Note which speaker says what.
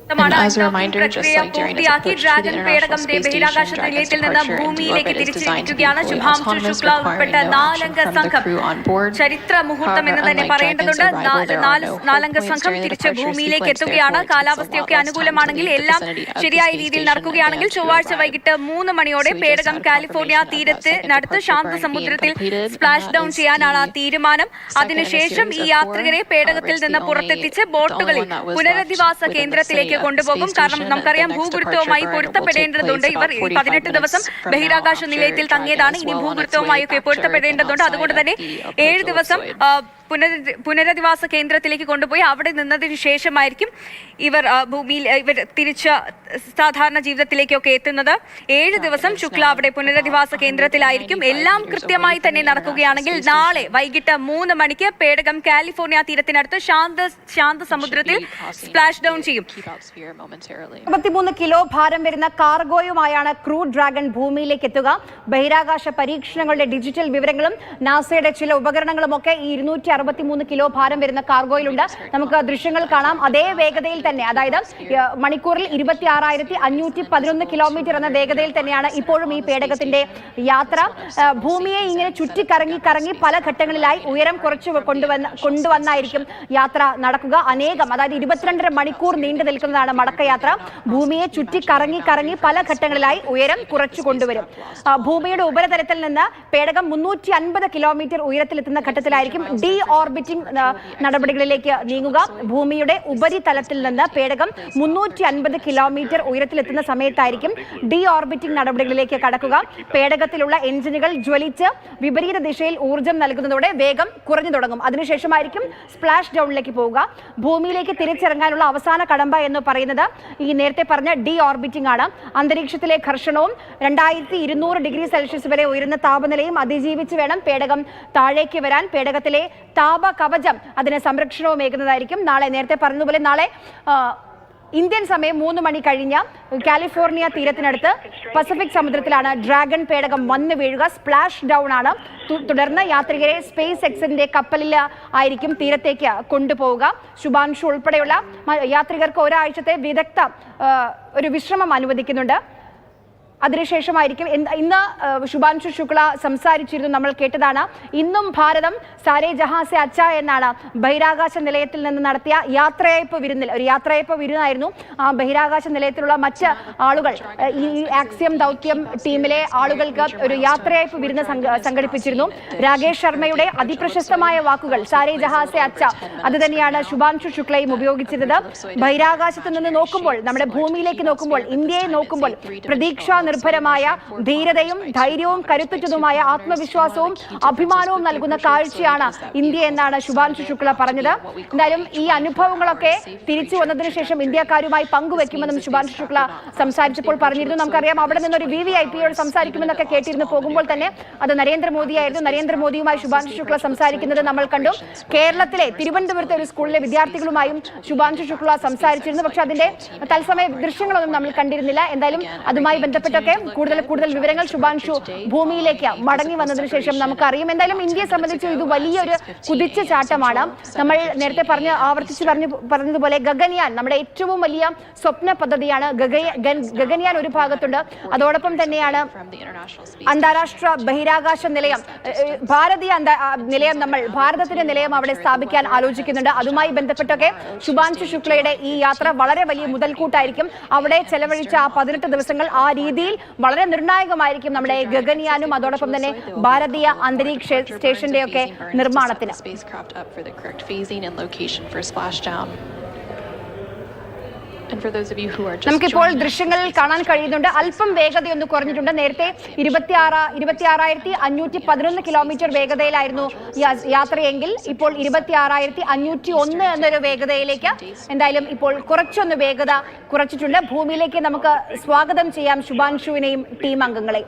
Speaker 1: As a reminder, just like during its approach to the International Space Station, Dragon's departure into orbit is designed to be fully autonomous, requiring no action from the crew on board. However, unlike Dragon's arrival, there are no hold points during the departure sequence, therefore it takes a lot less time to leave the vicinity of the space station and to
Speaker 2: ചൊവ്വാഴ്ച
Speaker 1: arrive.
Speaker 2: വൈകിട്ട് 3 മണിയോടെ പേടകം California തീരത്തിനടുത്ത് ശാന്തസമുദ്രത്തിൽ splash down ചെയ്യാനാണ് തീരുമാനം. അതിനുശേഷം ഈ യാത്രികരെ പേടകത്തിൽ നിന്ന് പുറത്തെത്തിച്ച് ബോട്ടുകളിൽ പുനരധിവാസ കേന്ദ്രത്തിലേക്ക് കൊണ്ടുപോകും. കാരണം നമുക്കറിയാം ഭൂഗുരുത്വവുമായി പൊരുത്തപ്പെടേണ്ടതുണ്ട്. ഇവർ 18 ദിവസം ബഹിരാകാശ നിലയത്തിൽ തങ്ങിയതാണ്. ഇനി ഭൂഗുരുത്വവുമായി ഒക്കെ പൊരുത്തപ്പെടേണ്ടതുണ്ട്. അതുകൊണ്ട് തന്നെ 7 ദിവസം പുനരധിവാസ കേന്ദ്രത്തിലേക്ക് കൊണ്ടുപോയി അവിടെ നിന്നതിന് ശേഷമായിരിക്കും ഇവർ തിരിച്ച് സാധാരണ ജീവിതത്തിലേക്കൊക്കെ എത്തുന്നത്. 7 ദിവസം ശുക്ല അവിടെ പുനരധിവാസ കേന്ദ്രത്തിലായിരിക്കും. എല്ലാം കൃത്യമായി തന്നെ നടക്കുകയാണെങ്കിൽ നാളെ വൈകിട്ട് 3 മണിക്ക് പേടകം കാലിഫോർണിയ തീരത്തിനടുത്ത് ശാന്ത സമുദ്രത്തിൽ സ്പ്ലാഷ് ഡൗൺ ചെയ്യും.
Speaker 3: 23 കിലോ ഭാരം വരുന്ന കാർഗോയുമായാണ് ക്രൂ ഡ്രാഗൺ ഭൂമിയിലേക്ക് എത്തുക. ബഹിരാകാശ പരീക്ഷണങ്ങളുടെ ഡിജിറ്റൽ വിവരങ്ങളും നാസയുടെ ചില ഉപകരണങ്ങളും ഒക്കെ ഈ 263 കിലോ ഭാരം വരുന്ന കാർഗോയിലുണ്ട്. നമുക്ക് ദൃശ്യങ്ങൾ കാണാം. അതേ വേഗതയിൽ തന്നെ, അതായത് മണിക്കൂറിൽ 26,511 കിലോമീറ്റർ എന്ന വേഗതയിൽ തന്നെയാണ് ഇപ്പോഴും ഈ പേടകത്തിന്റെ യാത്ര. ഭൂമിയെ ഇങ്ങനെ ചുറ്റിക്കറങ്ങി പല ഘട്ടങ്ങളിലായി ഉയരം കുറച്ച് കൊണ്ടുവന്നായിരിക്കും യാത്ര നടക്കുക. അതായത് 22 മണിക്കൂർ നീണ്ടു നിൽക്കുന്നതാണ് മടക്കയാത്ര. ഭൂമിയെ ചുറ്റിക്കറങ്ങി പല ഘട്ടങ്ങളിലായി ഉയരം കുറച്ചു കൊണ്ടുവരും. ഭൂമിയുടെ ഉപരിതലത്തിൽ നിന്ന് പേടകം 350 കിലോമീറ്റർ ഉയരത്തിലെത്തുന്ന ഘട്ടത്തിലായിരിക്കും ഡി ഓർബിറ്റിംഗ് നടപടികളിലേക്ക് നീങ്ങുക. ഭൂമിയുടെ ഉപരിതലത്തിൽ നിന്ന് പേടകം 350 കിലോമീറ്റർ ഉയരത്തിലെത്തുന്ന സമയത്തായിരിക്കും ഡി ഓർബിറ്റിംഗ് നടപടികളിലേക്ക് കടക്കുക. പേടകത്തിലുള്ള എഞ്ചിനുകൾ ജ്വലിച്ച് വിപരീത ദിശയിൽ ഊർജ്ജം നൽകുന്നതോടെ വേഗം കുറഞ്ഞു തുടങ്ങും. അതിനുശേഷമായിരിക്കും സ്പ്ലാഷ് ഡൗണിലേക്ക് പോവുക. ഭൂമിയിലേക്ക് തിരിച്ചിറങ്ങാനുള്ള അവസാന കടമ്പ എന്ന് പറയുന്നത് ഈ നേരത്തെ പറഞ്ഞ ഡി ഓർബിറ്റിംഗ് ആണ്. അന്തരീക്ഷത്തിലെ ഘർഷണവും 2200 ഡിഗ്രി സെൽഷ്യസ് വരെ ഉയരുന്ന താപനിലയും അതിജീവിച്ച് വേണം പേടകം താഴേക്ക് വരാൻ. പേടകത്തിലെ താപ കവചം അതിന് സംരക്ഷണവും ഏകുന്നതായിരിക്കും. നേരത്തെ പറഞ്ഞതുപോലെ നാളെ ഇന്ത്യൻ സമയം 3 മണി കഴിഞ്ഞ് കാലിഫോർണിയ തീരത്തിനടുത്ത് പസഫിക് സമുദ്രത്തിലാണ് ഡ്രാഗൺ പേടകം വന്നു വീഴുക. സ്പ്ലാഷ് ഡൗൺ ആണ്. തുടർന്ന് യാത്രികരെ സ്പേസ് എക്സിന്റെ കപ്പലിൽ ആയിരിക്കും തീരത്തേക്ക് കൊണ്ടുപോവുക. ശുഭാൻഷു ഉൾപ്പെടെയുള്ള യാത്രികർക്ക് ഒരാഴ്ചത്തെ വിദഗ്ധ ഒരു വിശ്രമം അനുവദിക്കുന്നുണ്ട്. അതിനുശേഷമായിരിക്കും ഇന്ന് ശുഭാൻഷു ശുക്ല സംസാരിച്ചിരുന്നു, നമ്മൾ കേട്ടതാണ്. ഇന്നും ഭാരതം സാരേ ജഹാസെ അച്ച എന്നാണ് ബഹിരാകാശ നിലയത്തിൽ നിന്ന് നടത്തിയ യാത്രയയപ്പ് വിരുന്നിൽ, ഒരു യാത്രയയപ്പ് വിരുന്നായിരുന്നു. ബഹിരാകാശ നിലയത്തിലുള്ള മറ്റ് ആളുകൾ, ഈ ആക്സിയം ദൗത്യം ടീമിലെ ആളുകൾക്ക് ഒരു യാത്രയയപ്പ് വിരുന്ന് സംഘടിപ്പിച്ചിരുന്നു. രാകേഷ് ശർമ്മയുടെ അതിപ്രശസ്തമായ വാക്കുകൾ സാരേ ജഹാസെ അച്ച അത് തന്നെയാണ് ശുഭാൻഷു ശുക്ലയും ഉപയോഗിച്ചിരുന്നത്. ബഹിരാകാശത്ത് നിന്ന് നോക്കുമ്പോൾ, നമ്മുടെ ഭൂമിയിലേക്ക് നോക്കുമ്പോൾ, ഇന്ത്യയെ നോക്കുമ്പോൾ പ്രതീക്ഷ നിർഭരമായ ധീരതയും ധൈര്യവും കരുത്തുറ്റതുമായ ആത്മവിശ്വാസവും അഭിമാനവും നൽകുന്ന കാഴ്ചയാണ് ഇന്ത്യ എന്നാണ് ശുഭാൻഷു ശുക്ല പറഞ്ഞത്. എന്തായാലും ഈ അനുഭവങ്ങളൊക്കെ തിരിച്ചു വന്നതിന് ശേഷം ഇന്ത്യക്കാരുമായി പങ്കുവെക്കുമെന്നും ശുഭാൻഷു ശുക്ല സംസാരിച്ചപ്പോൾ പറഞ്ഞിരുന്നു. നമുക്കറിയാം അവിടെ നിന്നൊരു VVIPയോട് സംസാരിക്കുമെന്നൊക്കെ കേട്ടിരുന്നു. പോകുമ്പോൾ തന്നെ അത് നരേന്ദ്രമോദിയായിരുന്നു. നരേന്ദ്രമോദിയുമായി ശുഭാൻഷു ശുക്ല സംസാരിക്കുന്നത് നമ്മൾ കണ്ടു. കേരളത്തിലെ തിരുവനന്തപുരത്തെ ഒരു സ്കൂളിലെ വിദ്യാർത്ഥികളുമായും ശുഭാൻഷു ശുക്ല സംസാരിച്ചിരുന്നു. പക്ഷെ അതിന്റെ തത്സമയ ദൃശ്യങ്ങളൊന്നും നമ്മൾ കണ്ടിരുന്നില്ല. എന്തായാലും അതുമായി ബന്ധപ്പെട്ട കൂടുതൽ വിവരങ്ങൾ ശുഭാൻഷു ഭൂമിയിലേക്ക് മടങ്ങി വന്നതിന് ശേഷം നമുക്കറിയാം. എന്തായാലും ഇന്ത്യയെ സംബന്ധിച്ച് ഇത് വലിയൊരു കുതിച്ചു ചാട്ടമാണ്. നമ്മൾ നേരത്തെ പറഞ്ഞതുപോലെ ഗഗൻയാൻ നമ്മുടെ ഏറ്റവും വലിയ സ്വപ്ന പദ്ധതിയാണ്. ഗഗൻയാൻ ഒരു ഭാഗത്തുണ്ട്. അതോടൊപ്പം തന്നെയാണ് അന്താരാഷ്ട്ര ബഹിരാകാശ നിലയം, ഭാരതീയ നിലയം, ഭാരതത്തിന്റെ നിലയം അവിടെ സ്ഥാപിക്കാൻ ആലോചിക്കുന്നുണ്ട്. അതുമായി ബന്ധപ്പെട്ടൊക്കെ ശുഭാൻഷു ശുക്ലയുടെ ഈ യാത്ര വളരെ വലിയ മുതൽക്കൂട്ടായിരിക്കും. അവിടെ ചെലവഴിച്ച 18 ദിവസങ്ങൾ ആ രീതിയിൽ വളരെ നിർണായകമായിരിക്കും നമ്മുടെ ഗഗൻയാനും അതോടൊപ്പം തന്നെ ഭാരതീയ അന്തരീക്ഷ സ്റ്റേഷന്റെ ഒക്കെ നിർമ്മാണത്തിന്. നമുക്കിപ്പോൾ ദൃശ്യങ്ങൾ കാണാൻ കഴിയുന്നുണ്ട്. അല്പം വേഗതയൊന്ന് കുറഞ്ഞിട്ടുണ്ട്. നേരത്തെ 26,511 കിലോമീറ്റർ വേഗതയിലായിരുന്നു യാത്രയെങ്കിൽ ഇപ്പോൾ 26,501 എന്നൊരു വേഗതയിലേക്ക് എന്തായാലും ഇപ്പോൾ കുറച്ചൊന്ന് വേഗത കുറച്ചിട്ടുണ്ട്. ഭൂമിയിലേക്ക് നമുക്ക് സ്വാഗതം ചെയ്യാം ശുഭാൻഷുവിനെയും ടീം അംഗങ്ങളെ.